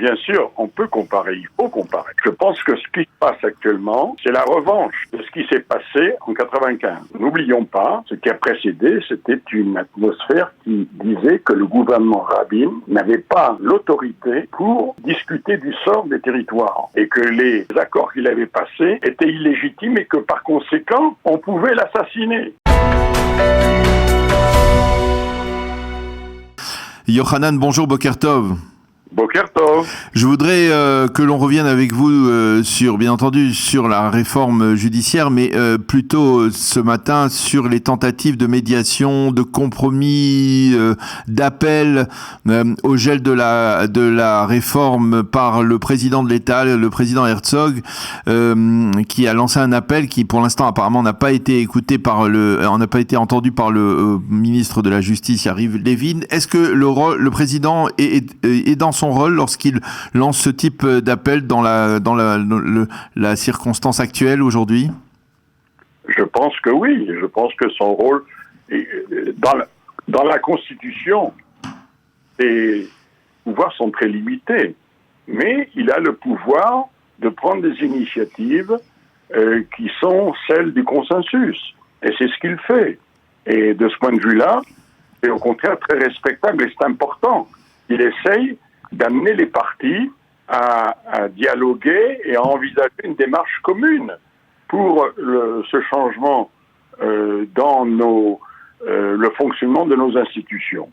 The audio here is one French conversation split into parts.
Bien sûr, on peut comparer, il faut comparer. Je pense que ce qui se passe actuellement, c'est la revanche de ce qui s'est passé en 95. N'oublions pas, ce qui a précédé, c'était une atmosphère qui disait que le gouvernement Rabin n'avait pas l'autorité pour discuter du sort des territoires et que les accords qu'il avait passés étaient illégitimes et que par conséquent, on pouvait l'assassiner. Yochanan, bonjour, Boker Tov. Boker Tov. Je voudrais que l'on revienne avec vous sur, bien entendu, sur la réforme judiciaire, mais plutôt ce matin sur les tentatives de médiation, de compromis, d'appel au gel de la réforme par le président de l'État, le président Herzog, qui a lancé un appel qui, pour l'instant, apparemment, n'a pas été écouté n'a pas été entendu par le ministre de la Justice, Yariv Levin. Est-ce que le président est dans son rôle lorsqu'il lance ce type d'appel dans la circonstance actuelle aujourd'hui? Je pense que oui. Je pense que son rôle, dans la Constitution, les pouvoirs sont très limités. Mais il a le pouvoir de prendre des initiatives qui sont celles du consensus. Et c'est ce qu'il fait. Et de ce point de vue-là, c'est au contraire très respectable et c'est important. Il essaye d'amener les partis à dialoguer et à envisager une démarche commune pour ce changement dans le fonctionnement de nos institutions.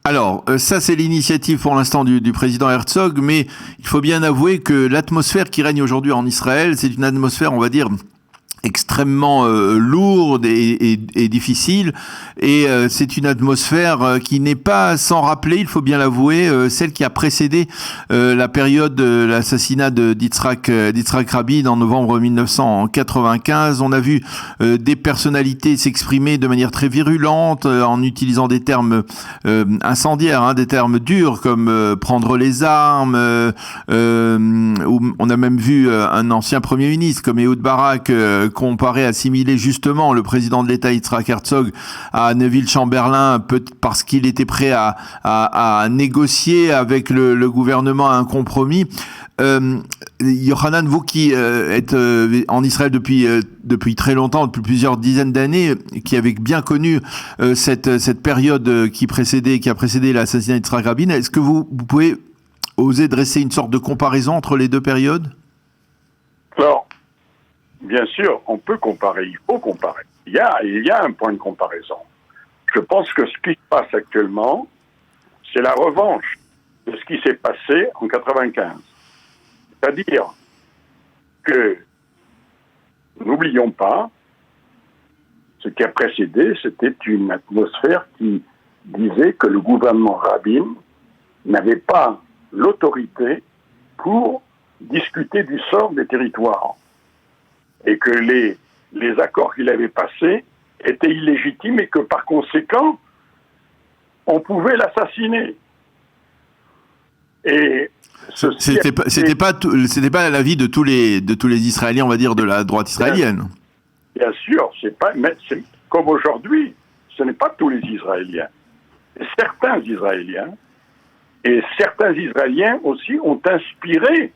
Alors, ça c'est l'initiative pour l'instant du président Herzog, mais il faut bien avouer que l'atmosphère qui règne aujourd'hui en Israël, c'est une atmosphère, on va dire, extrêmement lourde et difficile, et c'est une atmosphère qui n'est pas sans rappeler, il faut bien l'avouer, celle qui a précédé la période de l'assassinat d'Yitzhak Rabin en novembre 1995. On a vu des personnalités s'exprimer de manière très virulente en utilisant des termes incendiaires, des termes durs comme prendre les armes. On a même vu un ancien Premier ministre comme Ehud Barak comparer, assimiler justement le président de l'État Yitzhak Herzog à Neville Chamberlain, parce qu'il était prêt à négocier avec le gouvernement un compromis. Yochanan, vous qui êtes en Israël depuis très longtemps, depuis plusieurs dizaines d'années, qui avez bien connu cette période qui a précédé l'assassinat d'Yitzhak Rabin, est-ce que vous pouvez oser dresser une sorte de comparaison entre les deux périodes? Alors, bien sûr, on peut comparer, il faut comparer. Il y a un point de comparaison. Je pense que ce qui se passe actuellement, c'est la revanche de ce qui s'est passé en 95. C'est-à-dire que, n'oublions pas, ce qui a précédé, c'était une atmosphère qui disait que le gouvernement Rabin n'avait pas l'autorité pour discuter du sort des territoires. Et que les accords qu'il avait passés étaient illégitimes et que par conséquent, on pouvait l'assassiner. Et c'était pas l'avis de tous les Israéliens, on va dire, de la droite israélienne. Bien sûr, mais c'est comme aujourd'hui, ce n'est pas tous les Israéliens. Certains Israéliens aussi ont inspiré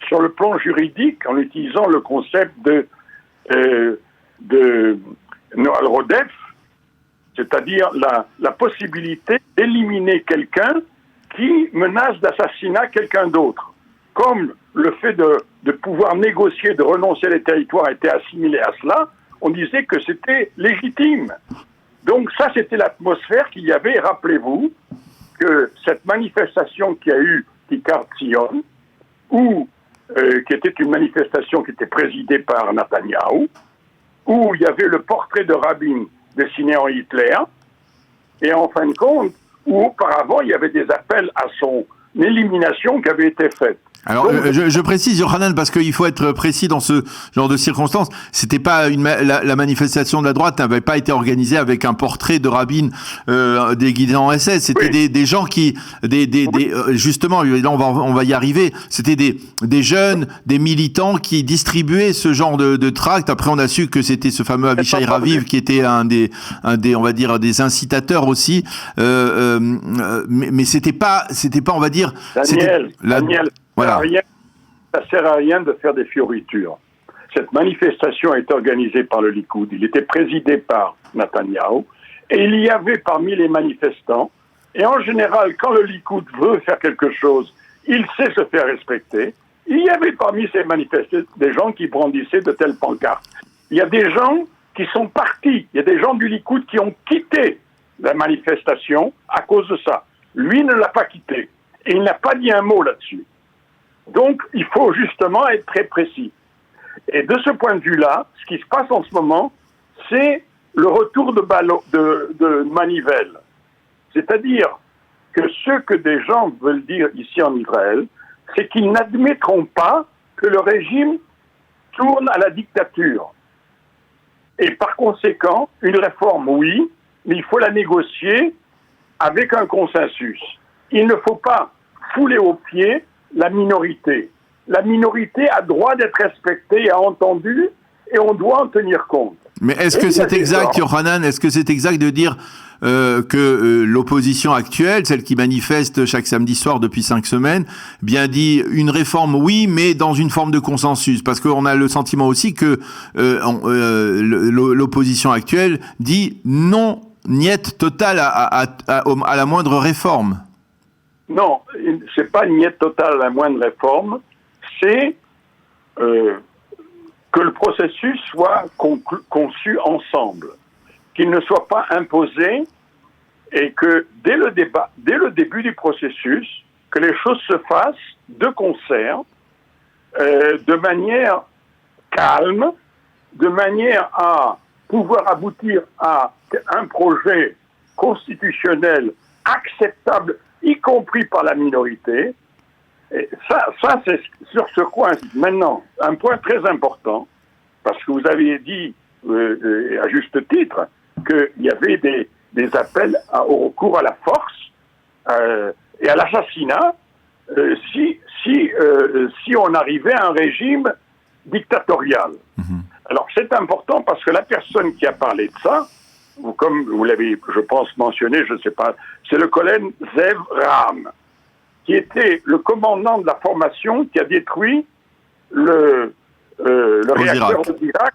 sur le plan juridique en utilisant le concept de Noal Rodef, c'est-à-dire la possibilité d'éliminer quelqu'un qui menace d'assassinat quelqu'un d'autre. Comme le fait de pouvoir négocier, de renoncer les territoires était assimilé à cela, on disait que c'était légitime. Donc ça, c'était l'atmosphère qu'il y avait. Rappelez-vous que cette manifestation qu'il y a eu, Kikar Tzion, qui était une manifestation qui était présidée par Netanyahou, où il y avait le portrait de Rabin dessiné en Hitler, et en fin de compte, où auparavant il y avait des appels à son élimination qui avaient été faits. Alors, je précise, Yohanan, parce qu'il faut être précis dans ce genre de circonstances. C'était pas la manifestation de la droite n'avait pas été organisée avec un portrait de rabbin déguisé en SS. C'était des gens qui, justement, là on va y arriver. C'était des jeunes, des militants qui distribuaient ce genre de tracts. Après, on a su que c'était ce fameux Avishai Raviv qui était un des, on va dire, des incitateurs aussi. Mais c'était pas, on va dire, Daniel. Voilà. Ça sert à rien de faire des fioritures. Cette manifestation est organisée par le Likoud. Il était présidé par Netanyahou. Et il y avait parmi les manifestants, et en général, quand le Likoud veut faire quelque chose, il sait se faire respecter. Il y avait parmi ces manifestants des gens qui brandissaient de telles pancartes. Il y a des gens qui sont partis. Il y a des gens du Likoud qui ont quitté la manifestation à cause de ça. Lui ne l'a pas quitté. Et il n'a pas dit un mot là-dessus. Donc, il faut justement être très précis. Et de ce point de vue-là, ce qui se passe en ce moment, c'est le retour de manivelle. C'est-à-dire que ce que des gens veulent dire ici en Israël, c'est qu'ils n'admettront pas que le régime tourne à la dictature. Et par conséquent, une réforme, oui, mais il faut la négocier avec un consensus. Il ne faut pas fouler aux pieds la minorité. La minorité a droit d'être respectée et entendue, et on doit en tenir compte. Mais est-ce que c'est exact, Yohanan, est-ce que c'est exact de dire que l'opposition actuelle, celle qui manifeste chaque samedi soir depuis 5 semaines, bien dit une réforme, oui, mais dans une forme de consensus? Parce qu'on a le sentiment aussi que l'opposition actuelle dit non, niet total à la moindre réforme. Non, c'est pas niet total à la moindre réforme, c'est que le processus soit conçu ensemble, qu'il ne soit pas imposé, et que dès le début du processus, que les choses se fassent de concert, de manière calme, de manière à pouvoir aboutir à un projet constitutionnel acceptable, y compris par la minorité. Et ça c'est sur ce point. Maintenant, un point très important, parce que vous avez dit, à juste titre, qu'il y avait des appels au recours à la force et à l'assassinat si on arrivait à un régime dictatorial. Mm-hmm. Alors c'est important parce que la personne qui a parlé de ça, ou comme vous l'avez, je pense, mentionné, je ne sais pas, c'est le colonel Zev Ram, qui était le commandant de la formation qui a détruit le réacteur d'Irak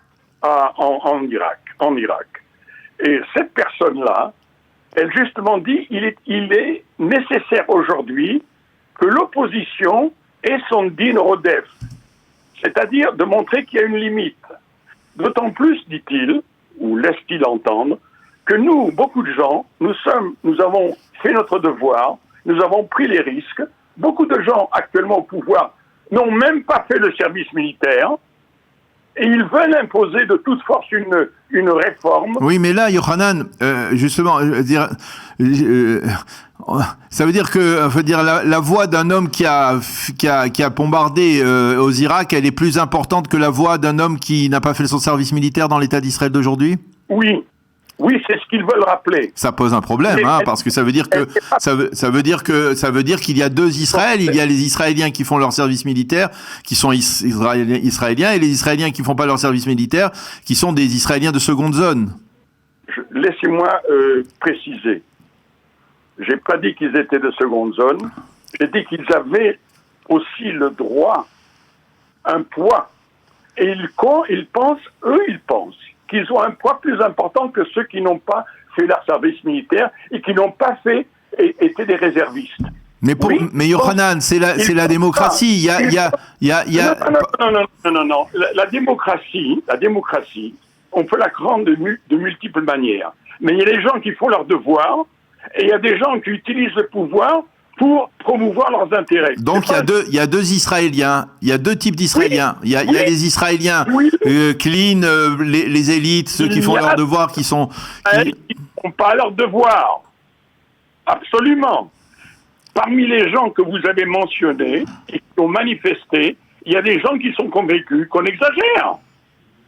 en Irak. Et cette personne-là, elle justement dit il est nécessaire aujourd'hui que l'opposition ait son din rodef, c'est-à-dire de montrer qu'il y a une limite. D'autant plus, dit-il, ou laisse-t-il entendre, que nous, beaucoup de gens, nous avons fait notre devoir, nous avons pris les risques. Beaucoup de gens actuellement au pouvoir n'ont même pas fait le service militaire et ils veulent imposer de toute force une réforme. Oui, mais là, Yohanan, justement, ça veut dire que, la voix d'un homme qui a bombardé aux Irak, elle est plus importante que la voix d'un homme qui n'a pas fait son service militaire dans l'État d'Israël d'aujourd'hui? Oui, c'est ce qu'ils veulent rappeler. Ça pose un problème, parce que ça veut dire qu'il y a deux Israël. Il y a les Israéliens qui font leur service militaire, qui sont israéliens, et les Israéliens qui font pas leur service militaire, qui sont des Israéliens de seconde zone. Laissez-moi préciser. J'ai pas dit qu'ils étaient de seconde zone. J'ai dit qu'ils avaient aussi le droit, un poids. Et ils pensent qu'ils ont un poids plus important que ceux qui n'ont pas fait leur service militaire et qui n'ont pas été des réservistes. Mais Yohanan, c'est la démocratie. Non. La démocratie, on peut la rendre de multiples manières. Mais il y a des gens qui font leur devoir et il y a des gens qui utilisent le pouvoir pour promouvoir leurs intérêts. Donc il y a deux Israéliens, il y a deux types d'Israéliens. Il y a les Israéliens clean, les élites, ceux qui font leur devoir, qui ne font pas leur devoir. Absolument. Parmi les gens que vous avez mentionnés, et qui ont manifesté, il y a des gens qui sont convaincus qu'on exagère,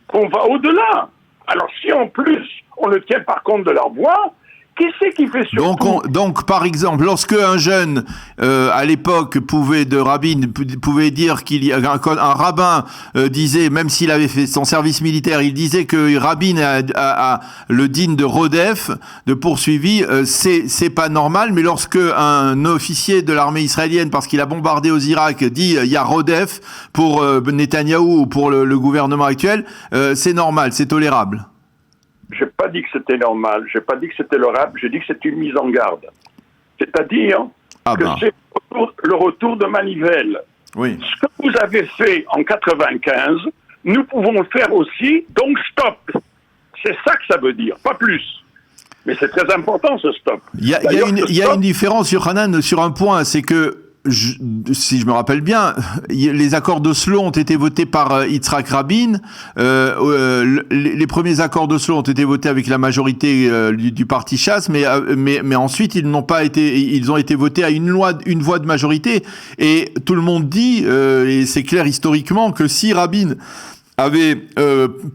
qu'on va au-delà. Alors si en plus on ne tient pas compte de leur voix, qui c'est qui fait surtout? Donc, par exemple, lorsque un jeune, à l'époque, pouvait dire qu'il y a un rabbin disait, même s'il avait fait son service militaire, il disait que Rabin a le digne de Rodef, de poursuivi, c'est pas normal. Mais lorsque un officier de l'armée israélienne, parce qu'il a bombardé aux Irak, dit il y a Rodef pour Netanyahou ou pour le gouvernement actuel, c'est normal, c'est tolérable. J'ai pas dit que c'était normal, j'ai pas dit que c'était le rap, j'ai dit que c'était une mise en garde. C'est-à-dire c'est le retour de manivelle. Oui. Ce que vous avez fait en 95, nous pouvons le faire aussi, donc stop. C'est ça que ça veut dire, pas plus. Mais c'est très important ce stop. Il y a une différence, Yochanan, sur un point, c'est que si je me rappelle bien, les accords d'Oslo ont été votés par Yitzhak Rabin. Les premiers accords d'Oslo ont été votés avec la majorité du parti Chasse, mais ensuite ils ont été votés à une voix de majorité. Et tout le monde dit, et c'est clair historiquement, que si Rabin avait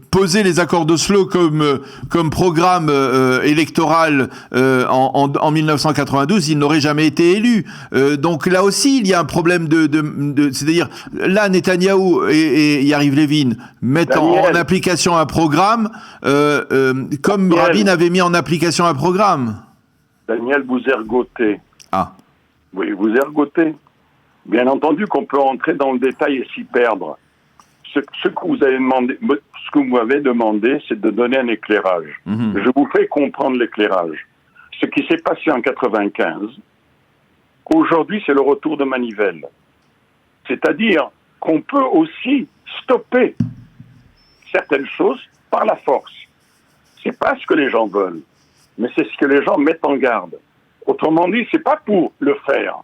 posé les accords d'Oslo comme programme électoral en 1992, il n'aurait jamais été élu. Donc là aussi, il y a un problème c'est-à-dire là, Netanyahou et Yariv Levin mettent en application un programme comme Rabin avait mis en application un programme. Daniel, vous ergotez. Ah. Oui, vous ergotez. Bien entendu qu'on peut entrer dans le détail et s'y perdre. Ce que vous m'avez demandé, c'est de donner un éclairage. Je vous fais comprendre l'éclairage. Ce qui s'est passé en 95, aujourd'hui, c'est le retour de manivelle. C'est-à-dire qu'on peut aussi stopper certaines choses par la force. C'est pas ce que les gens veulent, mais c'est ce que les gens mettent en garde. Autrement dit, c'est pas pour le faire,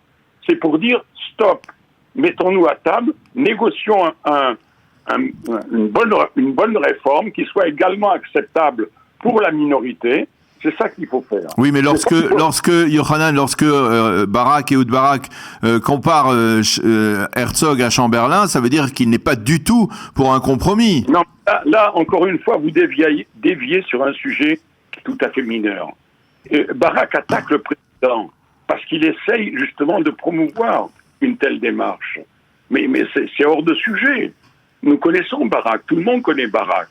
c'est pour dire stop, mettons-nous à table, négocions une bonne réforme qui soit également acceptable pour la minorité. C'est ça qu'il faut faire. Oui, mais lorsque Barak et Ehud Barak comparent Herzog à Chamberlain, ça veut dire qu'il n'est pas du tout pour un compromis. Non, là encore une fois, vous déviez sur un sujet tout à fait mineur. Barak attaque le président parce qu'il essaye justement de promouvoir une telle démarche. Mais c'est hors de sujet. Nous connaissons Barak, tout le monde connaît Barak.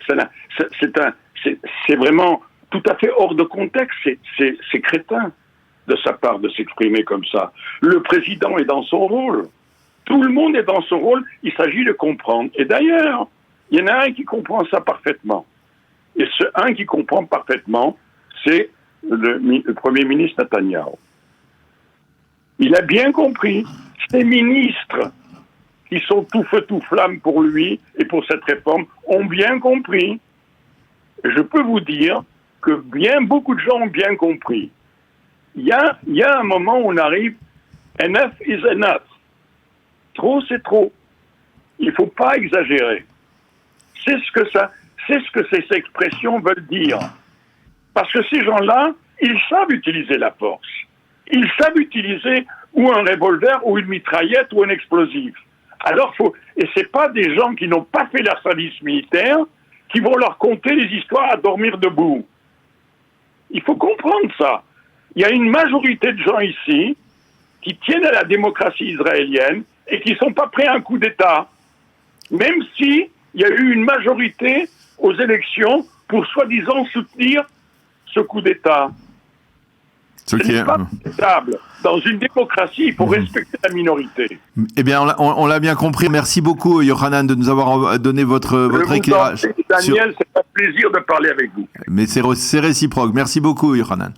C'est vraiment tout à fait hors de contexte, c'est crétin de sa part de s'exprimer comme ça. Le président est dans son rôle. Tout le monde est dans son rôle, il s'agit de comprendre. Et d'ailleurs, il y en a un qui comprend ça parfaitement. Et ce un qui comprend parfaitement, c'est le Premier ministre Netanyahou. Il a bien compris, ses ministres qui sont tout feu tout flamme pour lui et pour cette réforme, ont bien compris. Je peux vous dire que beaucoup de gens ont bien compris. Il y a un moment où on arrive, enough is enough. Trop, c'est trop. Il ne faut pas exagérer. C'est ce que ces expressions veulent dire. Parce que ces gens-là, ils savent utiliser la force. Ils savent utiliser ou un revolver, ou une mitraillette, ou un explosif. Alors, et c'est pas des gens qui n'ont pas fait leur service militaire qui vont leur conter des histoires à dormir debout. Il faut comprendre ça. Il y a une majorité de gens ici qui tiennent à la démocratie israélienne et qui sont pas prêts à un coup d'État. Même si il y a eu une majorité aux élections pour soi-disant soutenir ce coup d'État. Ce n'est pas acceptable. Dans une démocratie, il faut respecter la minorité. Eh bien, on l'a bien compris. Merci beaucoup, Yochanan, de nous avoir donné votre éclairage. Daniel, c'est un plaisir de parler avec vous. Mais c'est réciproque. Merci beaucoup, Yochanan.